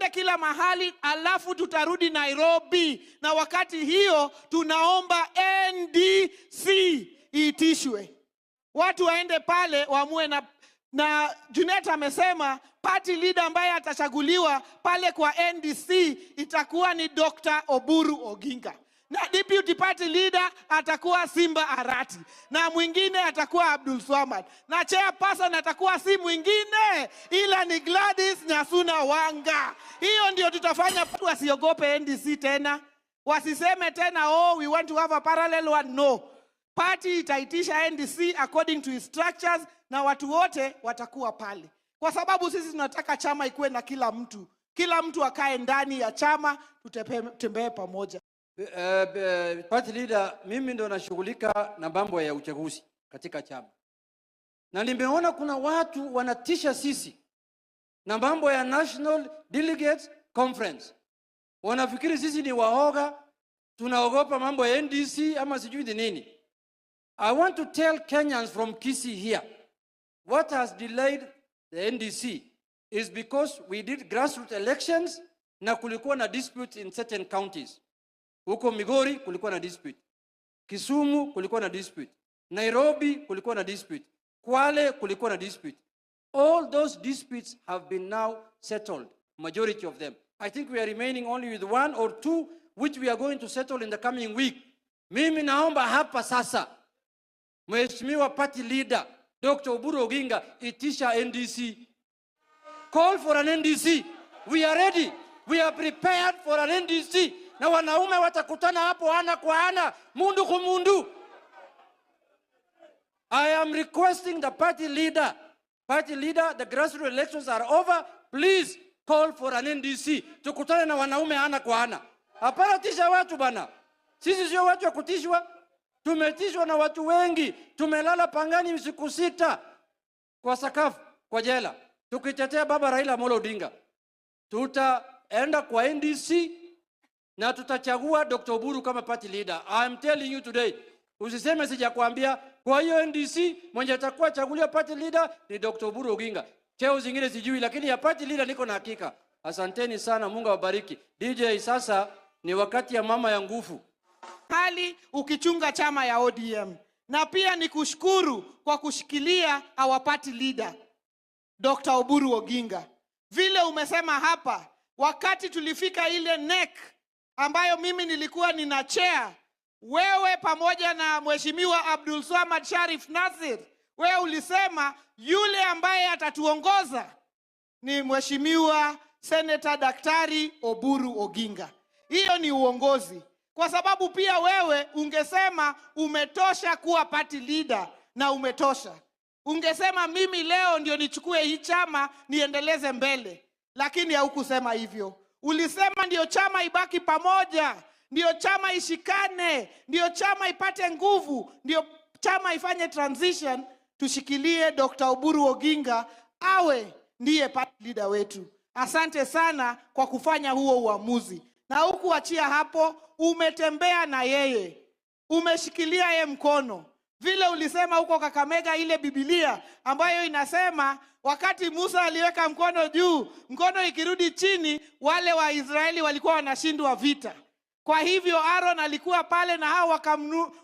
tuende kila mahali, alafu tutarudi Nairobi. Na wakati hiyo tunaomba NDC iitishwe, watu waende pale waamue. Na Junet amesema party leader ambaye atachaguliwa pale kwa NDC itakuwa ni Dr. Oburu Oginga, na deputy party leader atakuwa Simba Arati, na mwingine atakuwa Abdul Swamad, na chairperson atakuwa si mwingine ila ni Gladys Nyasuna Wanga. Hiyo ndio tutafanya. Watu wasiogope NDC tena, wasiseme tena oh we want to have a parallel one. No, party itaitisha NDC according to its structures, na watu wote watakuwa pale, kwa sababu sisi tunataka chama ikuwe na kila mtu akae ndani ya chama, tutembee pamoja. Party leader, mimi ndo nashughulika na mambo ya uchaguzi katika chama, na nimeona kuna watu wanatisha sisi na mambo ya National Delegates Conference. Wanafikiri sisi ni waoga, tunaogopa mambo ya NDC ama sijui ni nini. I want to tell Kenyans from Kisii here, what has delayed the NDC is because we did grassroots elections na kulikuwa na disputes in certain counties. Huko Migori kulikuwa na dispute, Kisumu kulikuwa na dispute, Nairobi kulikuwa na dispute, Kwale kulikuwa na dispute. All those disputes have been now settled, majority of them. I think we are remaining only with one or two which we are going to settle in the coming week. Mimi naomba hapa sasa, Mheshimiwa party leader Dr. Oburu Oginga, itisha NDC. Call for an NDC. We are ready. We are prepared for an NDC. Na wanaume watakutana hapo ana kwa ana, mundu kumundu. I am requesting the party leader, the grassroots elections are over. Please call for an NDC. Tukutane na wanaume ana kwa ana. Hapana tisha watu bana. Sisi sio watu wa kutishwa. Tumetishwa na watu wengi. Tumelala pangani siku 6 kwa sakafu, kwa jela, tukitetea baba Raila Amolo Odinga. Tutaenda kwa NDC na tutachagua Dr. Oburu kama party leader. I am telling you today, usiseme sijakwambia. Kwa hiyo NDC mwenye atakuwa chagulia party leader ni Dr. Oburu Oginga. Cheo zingine sijui, lakini ya party leader niko na hakika. Asanteni sana, Mungu awabariki. DJ, sasa ni wakati ya mama ya nguvu. Hali ukichunga chama ya ODM. Na pia ni kushukuru kwa kushikilia our party leader Dr. Oburu Oginga. Vile umesema hapa, wakati tulifika ile NEC ambayo mimi nilikuwa nina chair, wewe pamoja na Mheshimiwa Abdul Swamad Sharif Nasir, wewe ulisema yule ambaye atatuongoza ni Mheshimiwa Senator Daktari Oburu Oginga. Hiyo ni uongozi. Kwa sababu pia wewe ungesema umetosha kuwa party leader, na umetosha. Ungesema mimi leo ndio nichukue hii chama niendeleze mbele, lakini haukusema hivyo. Ulisema ndio chama ibaki pamoja, ndio chama ishikane, ndio chama ipate nguvu, ndio chama ifanye transition, tushikilie Dr. Oburu Oginga awe ndiye party leader wetu. Asante sana kwa kufanya huo uamuzi. Na hukuachia hapo, umetembea na yeye, umeshikilia yeye mkono. Vile ulisema huko Kakamega, ile Biblia ambayo inasema wakati Musa aliweka mkono juu, mkono ikirudi chini, wale wa Israeli walikuwa wanashindwa vita. Kwa hivyo Aaron alikuwa pale na hao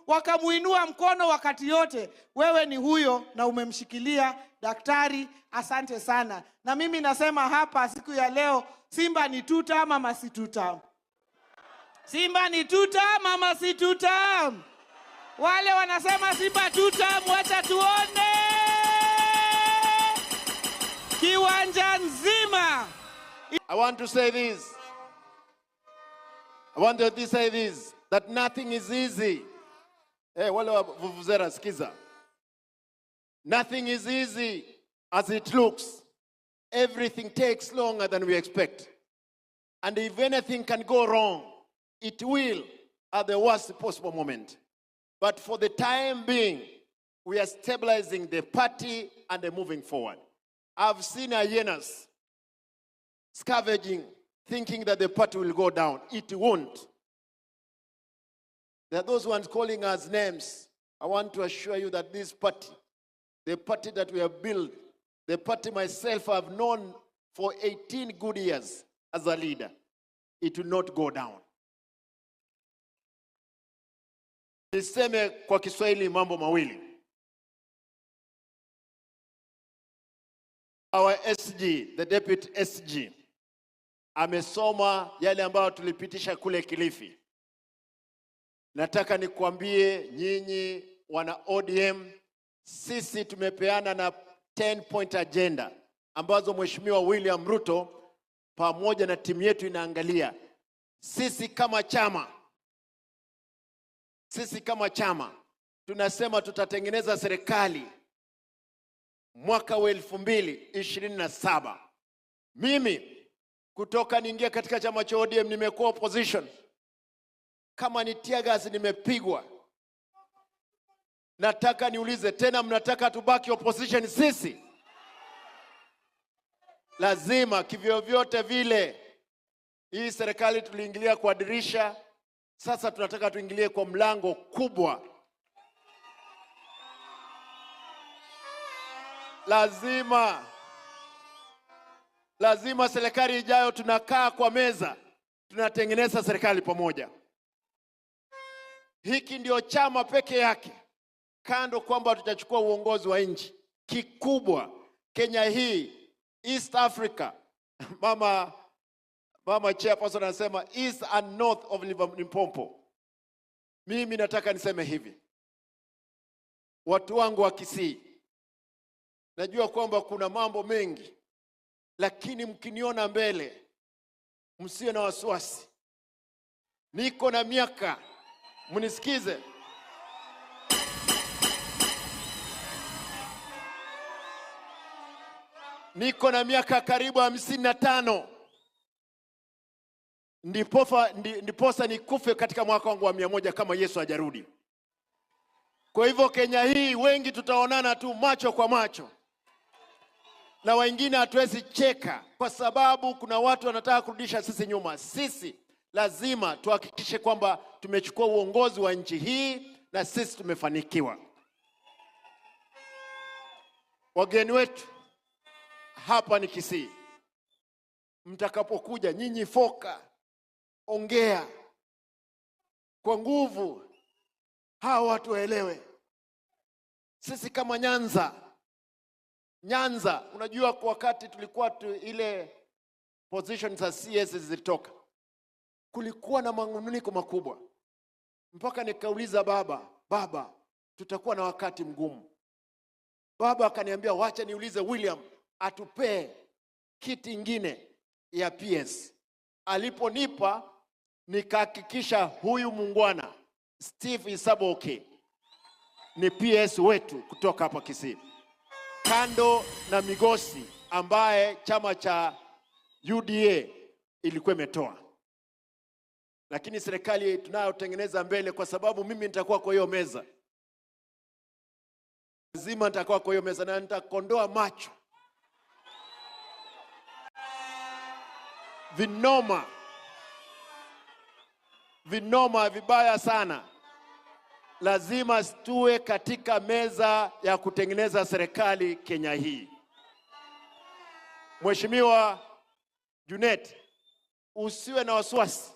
wakamuinua mkono wakati yote. Wewe ni huyo na umemshikilia daktari. Asante sana. Na mimi nasema hapa siku ya leo, Simba ni tuta mama si tuta. Simba ni tuta mama si tuta. Wale wanasema Simba tuta, mwacha tuone. Kiwanja nzima. I want to say this. That nothing is easy. Wale wa vuvuzera sikiza. Nothing is easy as it looks. Everything takes longer than we expect. And if anything can go wrong, it will at the worst possible moment. But for the time being, we are stabilizing the party and moving forward. I've seen hyenas scavenging, thinking that the party will go down. It won't. There are those ones calling us names. I want to assure you that this party, the party that we have built, the party myself I've known for 18 good years, as a leader, it will not go down. Niseme kwa Kiswahili mambo mawili. Our SG, the deputy SG, amesoma yale ambayo tulipitisha kule Kilifi. Nataka nikuambie nyinyi wana ODM, sisi tumepeana na 10-point agenda ambazo Mheshimiwa William Ruto pamoja na timu yetu inaangalia. Sisi kama chama tunasema tutatengeneza serikali mwaka wa 2027. Mimi kutoka niingia katika chama cha ODM nimekuwa opposition. Kama ni tear gas nimepigwa. Nataka niulize tena, mnataka tubaki opposition sisi? Lazima kivyo vyote vile. Hii serikali tuliingilia kwa dirisha, sasa tunataka tuingilie kwa mlango kubwa. Lazima serikali ijayo tunakaa kwa meza, tunatengeneza serikali pamoja. Hiki ndio chama peke yake, kando kwamba tutachukua uongozi wa nchi kikubwa Kenya hii, East Africa. Mama chairperson anasema East and North of Limpopo. Mimi nataka niseme hivi, watu wangu wa Kisii, najua kwamba kuna mambo mengi, lakini mkiniona mbele msiwe na wasiwasi. Niko na miaka, mnisikize. Niko na miaka karibu 55. Ndiposa nikufe katika mwaka wangu wa 100 kama Yesu hajarudi. Kwa hivyo Kenya hii wengi tutaonana tu macho kwa macho. Na wengine hatuwezi cheka kwa sababu kuna watu wanataka kurudisha sisi nyuma. Sisi lazima tuhakikishe kwamba tumechukua uongozi wa nchi hii na sisi tumefanikiwa. Wageni wetu hapa ni Kisii. Mtakapokuja nyinyi foka, ongea kwa nguvu, hawa watu waelewe. Sisi kama Nyanza, unajua kwa wakati tulikuwa ile position za CS zilitoka, kulikuwa na manunguniko makubwa, mpaka nikauliza baba tutakuwa na wakati mgumu. Baba akaniambia wacha niulize William atupee kiti ingine ya PS. Aliponipa nikahakikisha huyu muungwana Steve Isaboke ni PS wetu kutoka hapa Kisii, kando na Migosi ambaye chama cha UDA ilikuwa imetoa. Lakini serikali tunayotengeneza mbele, kwa sababu mimi nitakuwa kwa hiyo meza, lazima nitakuwa kwa hiyo meza na nitakondoa macho vinoma vibaya sana. Lazima tuwe katika meza ya kutengeneza serikali Kenya hii. Mheshimiwa Junet, usiwe na wasiwasi.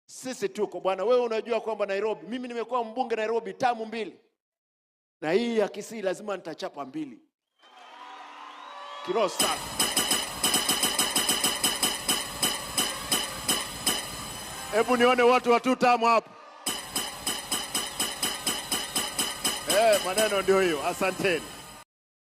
Sisi tuko bwana. Wewe unajua kwamba Nairobi, mimi nimekuwa mbunge Nairobi tamu 2. Na hii ya Kisii lazima nitachapa 2. Kiroho safi. Hebu nione watu wa 2 tamu hapa. Maneno ndio hiyo. Asanteni.